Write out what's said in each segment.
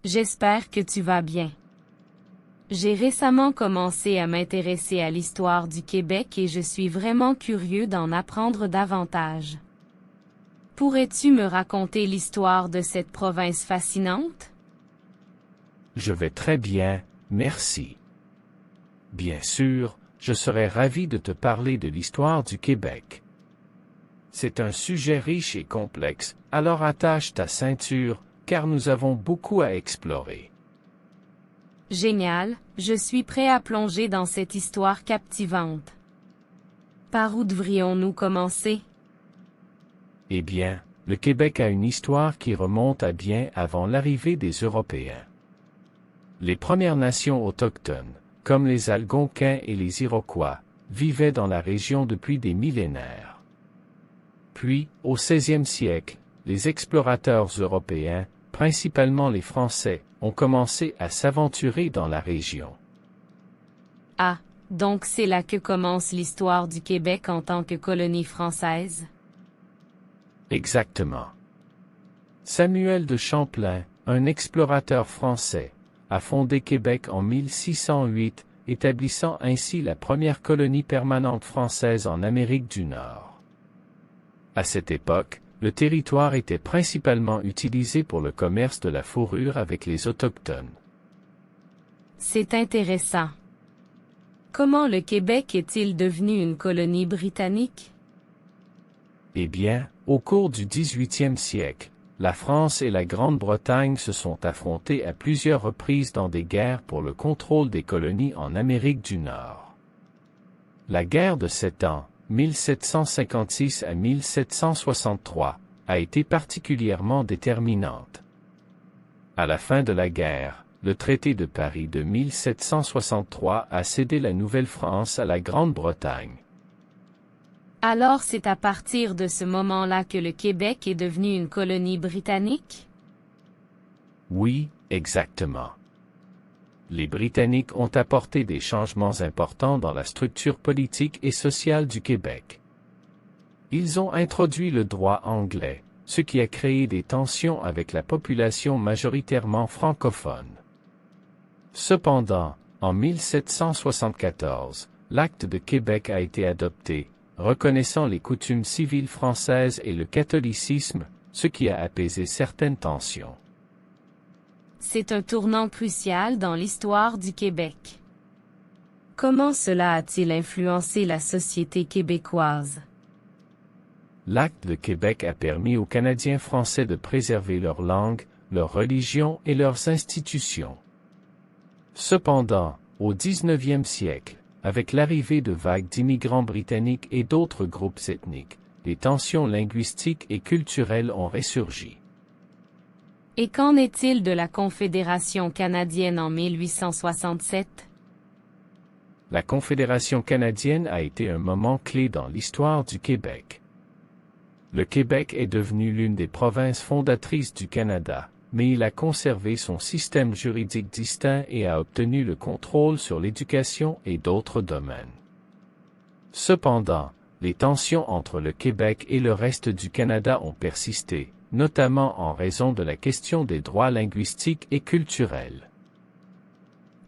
J'espère que tu vas bien. J'ai récemment commencé à m'intéresser à l'histoire du Québec et je suis vraiment curieux d'en apprendre davantage. Pourrais-tu me raconter l'histoire de cette province fascinante? Je vais très bien, merci. Bien sûr, je serais ravi de te parler de l'histoire du Québec. C'est un sujet riche et complexe, alors attache ta ceinture, car nous avons beaucoup à explorer. Génial, je suis prêt à plonger dans cette histoire captivante. Par où devrions-nous commencer? Eh bien, le Québec a une histoire qui remonte à bien avant l'arrivée des Européens. Les Premières Nations autochtones, comme les Algonquins et les Iroquois, vivaient dans la région depuis des millénaires. Puis, au XVIe siècle, les explorateurs européens, principalement les Français, ont commencé à s'aventurer dans la région. Ah, donc c'est là que commence l'histoire du Québec en tant que colonie française? Exactement. Samuel de Champlain, un explorateur français, a fondé Québec en 1608, établissant ainsi la première colonie permanente française en Amérique du Nord. À cette époque, le territoire était principalement utilisé pour le commerce de la fourrure avec les Autochtones. C'est intéressant. Comment le Québec est-il devenu une colonie britannique? Eh bien, au cours du XVIIIe siècle, la France et la Grande-Bretagne se sont affrontées à plusieurs reprises dans des guerres pour le contrôle des colonies en Amérique du Nord. La guerre de 7 ans, 1756 à 1763, a été particulièrement déterminante. À la fin de la guerre, le traité de Paris de 1763 a cédé la Nouvelle-France à la Grande-Bretagne. Alors c'est à partir de ce moment-là que le Québec est devenu une colonie britannique? Oui, exactement. Les Britanniques ont apporté des changements importants dans la structure politique et sociale du Québec. Ils ont introduit le droit anglais, ce qui a créé des tensions avec la population majoritairement francophone. Cependant, en 1774, l'Acte de Québec a été adopté, reconnaissant les coutumes civiles françaises et le catholicisme, ce qui a apaisé certaines tensions. C'est un tournant crucial dans l'histoire du Québec. Comment cela a-t-il influencé la société québécoise? L'Acte de Québec a permis aux Canadiens français de préserver leur langue, leur religion et leurs institutions. Cependant, au XIXe siècle, avec l'arrivée de vagues d'immigrants britanniques et d'autres groupes ethniques, les tensions linguistiques et culturelles ont ressurgi. Et qu'en est-il de la Confédération canadienne en 1867? La Confédération canadienne a été un moment clé dans l'histoire du Québec. Le Québec est devenu l'une des provinces fondatrices du Canada, mais il a conservé son système juridique distinct et a obtenu le contrôle sur l'éducation et d'autres domaines. Cependant, les tensions entre le Québec et le reste du Canada ont persisté, notamment en raison de la question des droits linguistiques et culturels.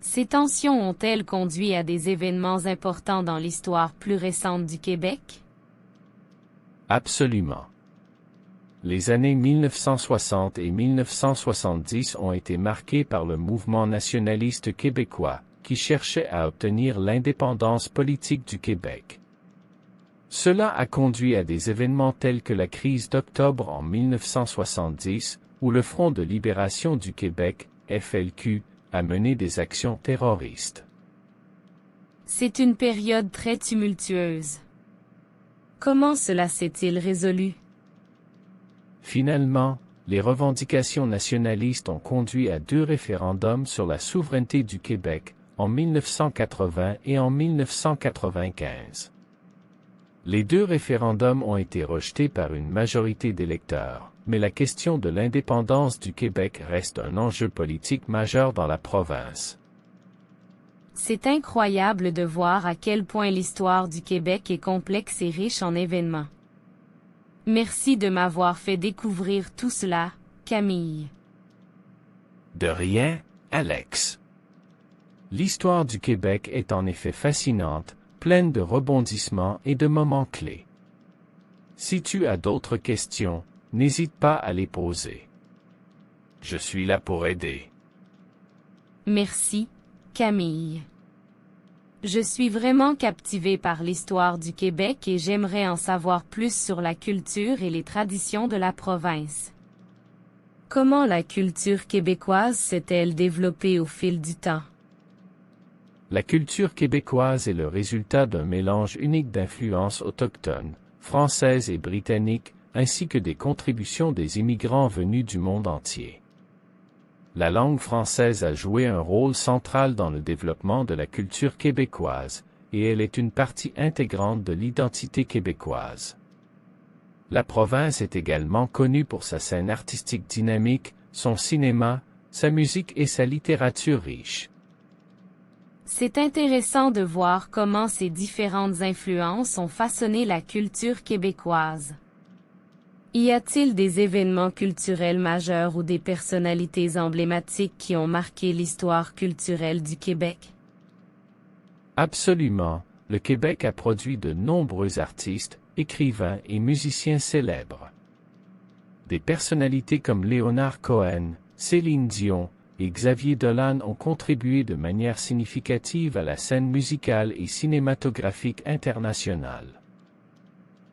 Ces tensions ont-elles conduit à des événements importants dans l'histoire plus récente du Québec? Absolument. Les années 1960 et 1970 ont été marquées par le mouvement nationaliste québécois, qui cherchait à obtenir l'indépendance politique du Québec. Cela a conduit à des événements tels que la crise d'octobre en 1970, où le Front de libération du Québec, FLQ, a mené des actions terroristes. C'est une période très tumultueuse. Comment cela s'est-il résolu? Finalement, les revendications nationalistes ont conduit à 2 référendums sur la souveraineté du Québec, en 1980 et en 1995. Les 2 référendums ont été rejetés par une majorité d'électeurs, mais la question de l'indépendance du Québec reste un enjeu politique majeur dans la province. C'est incroyable de voir à quel point l'histoire du Québec est complexe et riche en événements. Merci de m'avoir fait découvrir tout cela, Camille. De rien, Alex. L'histoire du Québec est en effet fascinante, pleine de rebondissements et de moments clés. Si tu as d'autres questions, n'hésite pas à les poser. Je suis là pour aider. Merci, Camille. Je suis vraiment captivée par l'histoire du Québec et j'aimerais en savoir plus sur la culture et les traditions de la province. Comment la culture québécoise s'est-elle développée au fil du temps? La culture québécoise est le résultat d'un mélange unique d'influences autochtones, françaises et britanniques, ainsi que des contributions des immigrants venus du monde entier. La langue française a joué un rôle central dans le développement de la culture québécoise, et elle est une partie intégrante de l'identité québécoise. La province est également connue pour sa scène artistique dynamique, son cinéma, sa musique et sa littérature riche. C'est intéressant de voir comment ces différentes influences ont façonné la culture québécoise. Y a-t-il des événements culturels majeurs ou des personnalités emblématiques qui ont marqué l'histoire culturelle du Québec? Absolument, le Québec a produit de nombreux artistes, écrivains et musiciens célèbres. Des personnalités comme Léonard Cohen, Céline Dion et Xavier Dolan ont contribué de manière significative à la scène musicale et cinématographique internationale.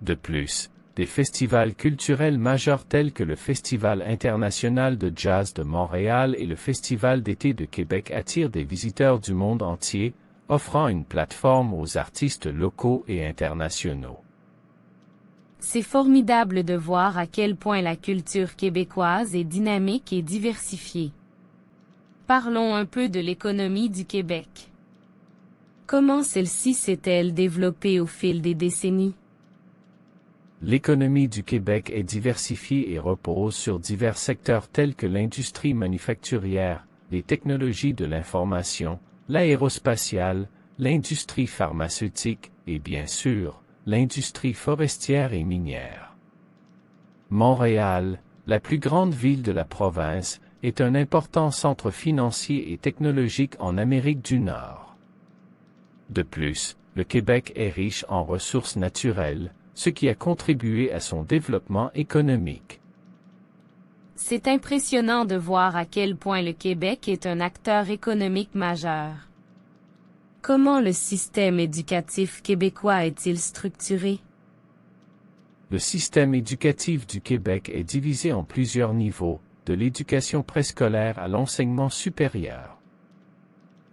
De plus, des festivals culturels majeurs tels que le Festival international de jazz de Montréal et le Festival d'été de Québec attirent des visiteurs du monde entier, offrant une plateforme aux artistes locaux et internationaux. C'est formidable de voir à quel point la culture québécoise est dynamique et diversifiée. Parlons un peu de l'économie du Québec. Comment celle-ci s'est-elle développée au fil des décennies? L'économie du Québec est diversifiée et repose sur divers secteurs tels que l'industrie manufacturière, les technologies de l'information, l'aérospatiale, l'industrie pharmaceutique et bien sûr, l'industrie forestière et minière. Montréal, la plus grande ville de la province, est un important centre financier et technologique en Amérique du Nord. De plus, le Québec est riche en ressources naturelles, ce qui a contribué à son développement économique. C'est impressionnant de voir à quel point le Québec est un acteur économique majeur. Comment le système éducatif québécois est-il structuré? Le système éducatif du Québec est divisé en plusieurs niveaux, de l'éducation préscolaire à l'enseignement supérieur.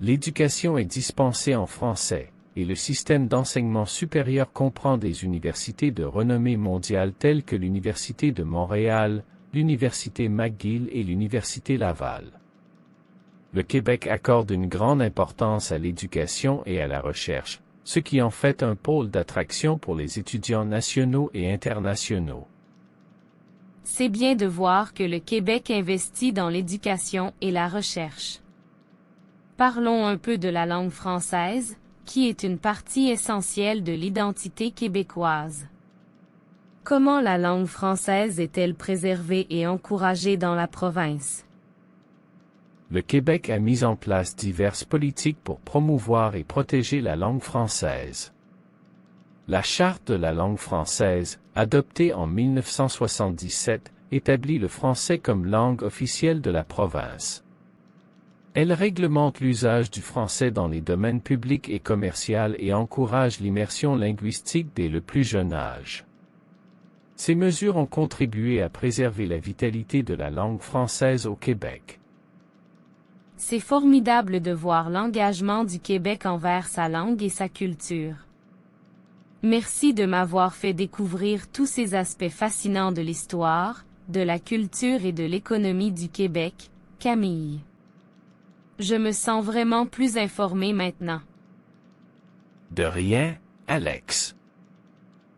L'éducation est dispensée en français, et le système d'enseignement supérieur comprend des universités de renommée mondiale telles que l'Université de Montréal, l'Université McGill et l'Université Laval. Le Québec accorde une grande importance à l'éducation et à la recherche, ce qui en fait un pôle d'attraction pour les étudiants nationaux et internationaux. C'est bien de voir que le Québec investit dans l'éducation et la recherche. Parlons un peu de la langue française, qui est une partie essentielle de l'identité québécoise. Comment la langue française est-elle préservée et encouragée dans la province? Le Québec a mis en place diverses politiques pour promouvoir et protéger la langue française. La Charte de la langue française, adoptée en 1977, établit le français comme langue officielle de la province. Elle réglemente l'usage du français dans les domaines publics et commerciaux et encourage l'immersion linguistique dès le plus jeune âge. Ces mesures ont contribué à préserver la vitalité de la langue française au Québec. C'est formidable de voir l'engagement du Québec envers sa langue et sa culture. Merci de m'avoir fait découvrir tous ces aspects fascinants de l'histoire, de la culture et de l'économie du Québec, Camille. Je me sens vraiment plus informée maintenant. De rien, Alex.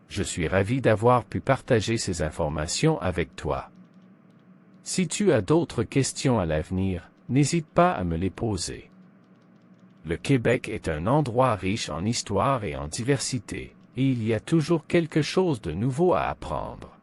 Je suis ravi d'avoir pu partager ces informations avec toi. Si tu as d'autres questions à l'avenir, n'hésite pas à me les poser. Le Québec est un endroit riche en histoire et en diversité, et il y a toujours quelque chose de nouveau à apprendre.